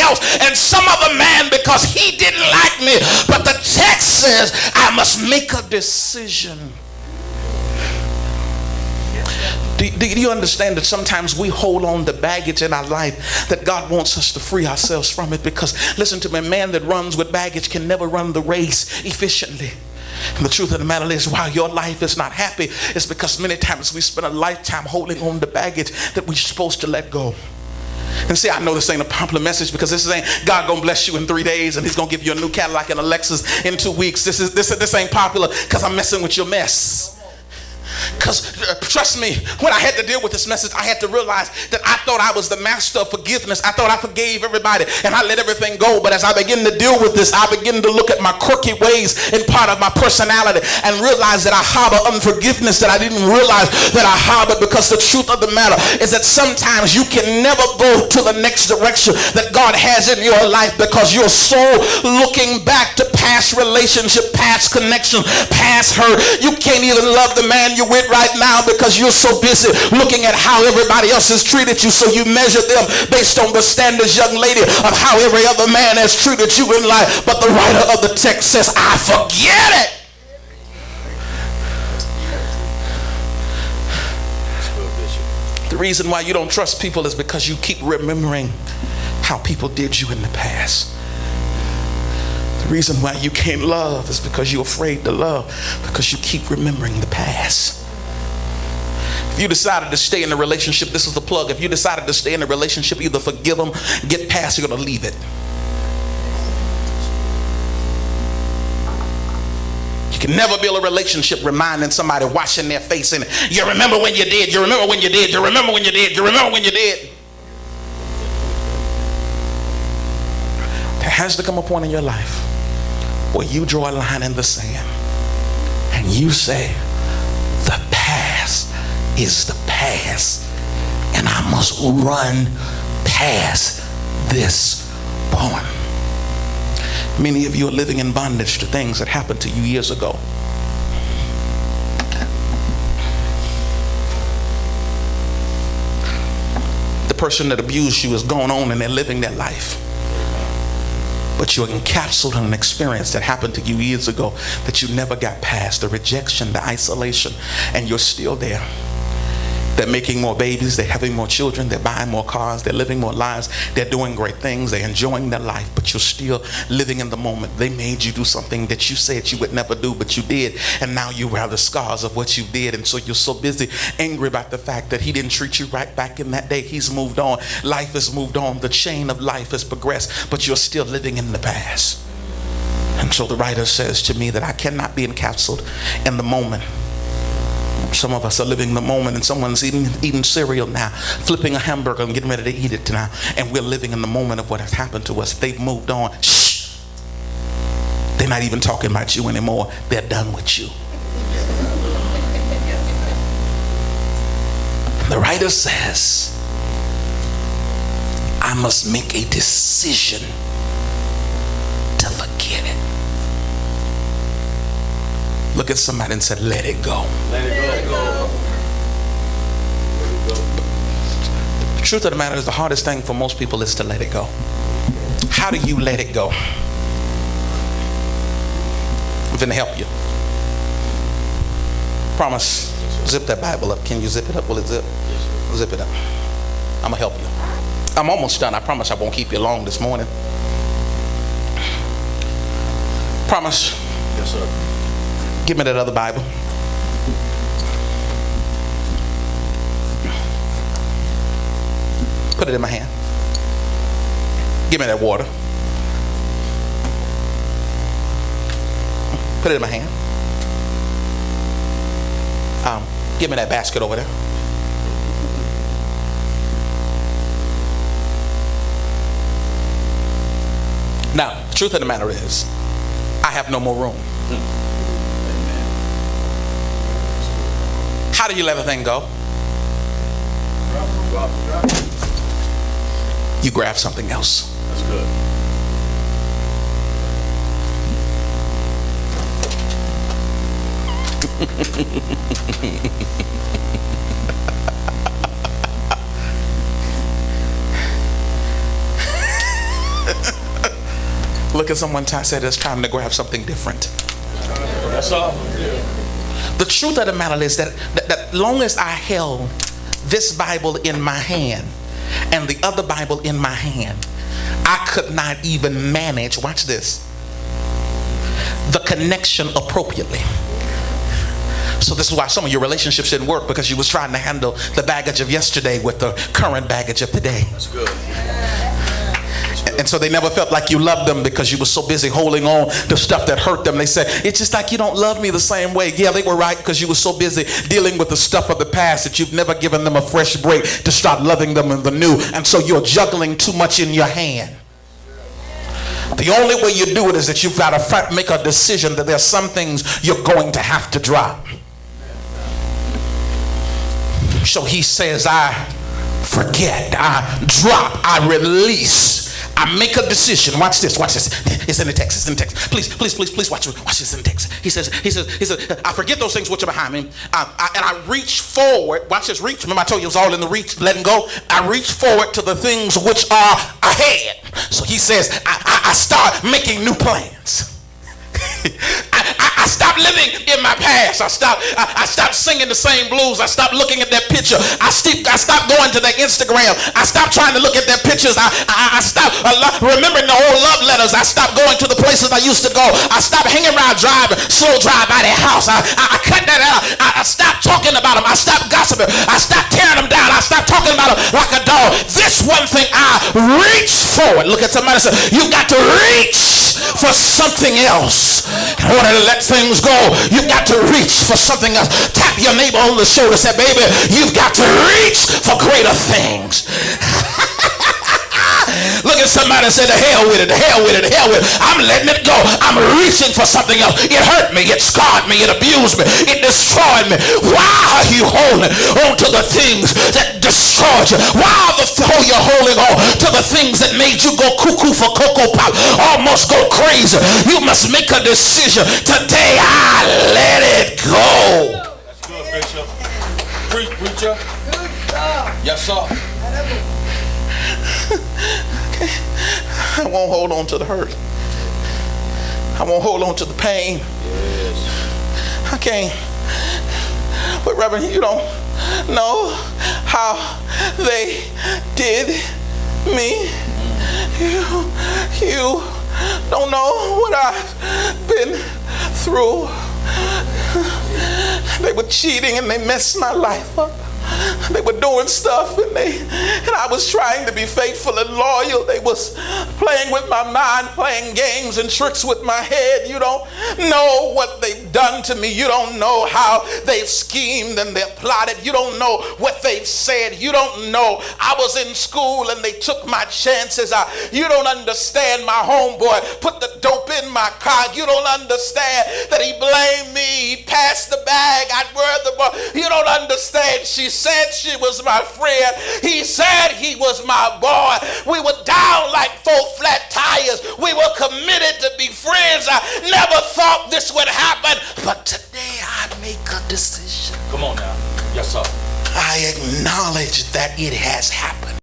else and some other man because he didn't like me. But the text says I must make a decision. Do you understand that sometimes we hold on to baggage in our life that God wants us to free ourselves from it? Because listen to me, a man that runs with baggage can never run the race efficiently. And the truth of the matter is, while your life is not happy, it's because many times we spend a lifetime holding on to baggage that we're supposed to let go. And see, I know this ain't a popular message because this ain't God gonna bless you in 3 days and he's gonna give you a new Cadillac and a Lexus in 2 weeks. This ain't popular because I'm messing with your mess. Because trust me, when I had to deal with this message, I had to realize that I thought I was the master of forgiveness. I thought I forgave everybody and I let everything go. But as I begin to deal with this, I begin to look at my crooked ways in part of my personality and realize that I harbor unforgiveness that I didn't realize that I harbored. Because the truth of the matter is that sometimes you can never go to the next direction that God has in your life because you're so looking back to past relationship, past connection, past hurt. You can't even love the man you with right now because you're so busy looking at how everybody else has treated you. So you measure them based on the standards, young lady, of how every other man has treated you in life. But the writer of the text says, I forget it. The reason why you don't trust people is because you keep remembering how people did you in the past. The reason why you can't love is because you're afraid to love, because you keep remembering the past. If you decided to stay in a relationship, this is the plug. If you decided to stay in a relationship, either forgive them, get past, you're going to leave it. You can never build a relationship reminding somebody, washing their face in it. You remember when you did, you remember when you did, you remember when you did, you remember when you did. There has to come a point in your life where you draw a line in the sand and you say, the past is the past and I must run past this point. Many of you are living in bondage to things that happened to you years ago. The person that abused you is going on and they're living their life. But you're encapsulated in an experience that happened to you years ago that you never got past. The rejection, the isolation, and you're still there. They're making more babies, they're having more children, they're buying more cars, they're living more lives, they're doing great things, they're enjoying their life, but you're still living in the moment. They made you do something that you said you would never do, but you did, and now you wear the scars of what you did, and so you're so busy angry about the fact that he didn't treat you right back in that day. He's moved on, life has moved on, the chain of life has progressed, but you're still living in the past. And so the writer says to me that I cannot be encapsulated in the moment. Some of us are living the moment and someone's eating cereal now, flipping a hamburger and getting ready to eat it now, and we're living in the moment of what has happened to us. They've moved on. Shh. They're not even talking about you anymore. They're done with you. The writer says, I must make a decision to forget it. Look at somebody and say, let it go. Let it go. The truth of the matter is the hardest thing for most people is to let it go. How do you let it go? I'm going to help you. Promise. Zip that Bible up. Can you zip it up? Will it zip? Zip it up. I'm going to help you. I'm almost done. I promise I won't keep you long this morning. Promise. Yes, sir. Give me that other Bible. Put it in my hand. Give me that water. Put it in my hand. Give me that basket over there. Now, the truth of the matter is, I have no more room. How do you let a thing go? You grab something else. That's good. Look at someone and say, it's time to grab something different. That's all. The truth of the matter is that long as I held this Bible in my hand and the other Bible in my hand, I could not even manage, watch this, the connection appropriately. So this is why some of your relationships didn't work, because you was trying to handle the baggage of yesterday with the current baggage of today. That's good. And so they never felt like you loved them because you were so busy holding on to stuff that hurt them. They said, it's just like you don't love me the same way. Yeah, they were right, because you were so busy dealing with the stuff of the past that you've never given them a fresh break to start loving them in the new. And so you're juggling too much in your hand. The only way you do it is that you've got to make a decision that there's some things you're going to have to drop. So he says, I forget, I drop, I release, I make a decision. Watch this, watch this. It's in the text, it's in the text. Please watch this in the text. He says, I forget those things which are behind me. And I reach forward. Watch this, reach. Remember I told you it was all in the reach, letting go. I reach forward to the things which are ahead. So he says, I start making new plans. I stopped living in my past. I stopped singing the same blues. I stopped looking at that picture. I stopped going to their Instagram. I stopped trying to look at their pictures. I stopped remembering the old love letters. I stopped going to the places I used to go. I stopped hanging around slow drive by their house. I cut that out. I stopped talking about them. I stopped gossiping. I stopped tearing them down. I stopped talking about them like a dog. This one thing, I reach forward. Look at somebody and say, you've got to reach for something else. In order to let things go, you've got to reach for something else. Tap your neighbor on the shoulder, say, baby, you've got to reach for greater things. Look at somebody and say, the hell with it, the hell with it, the hell with it. I'm letting it go. I'm reaching for something else. It hurt me, it scarred me, it abused me, it destroyed me. Why are you holding on to the things that destroyed you? Why are you holding on to the things that made you go cuckoo for Cocoa Pop, almost go crazy? You must make a decision. Today I let it go. That's good, Bishop. Preacher. Yes, sir. I won't hold on to the hurt. I won't hold on to the pain. Yes. I can't. But Reverend, you don't know how they did me. You don't know what I've been through. They were cheating and they messed my life up. They were doing stuff and I was trying to be faithful and loyal. They was playing with my mind, playing games and tricks with my head. You don't know what they've done to me. You don't know how they've schemed and they've plotted. You don't know what they've said. You don't know. I was in school and they took my chances. You don't understand. My homeboy put the dope in my car. You don't understand that he blamed me. He passed the bag. I'd wear the bar. You don't understand. She said she was my friend. He said he was my boy. We were down like 4 flat tires. We were committed to be friends. I never thought this would happen, but today I make a decision. Come on now. Yes, sir. I acknowledge that it has happened.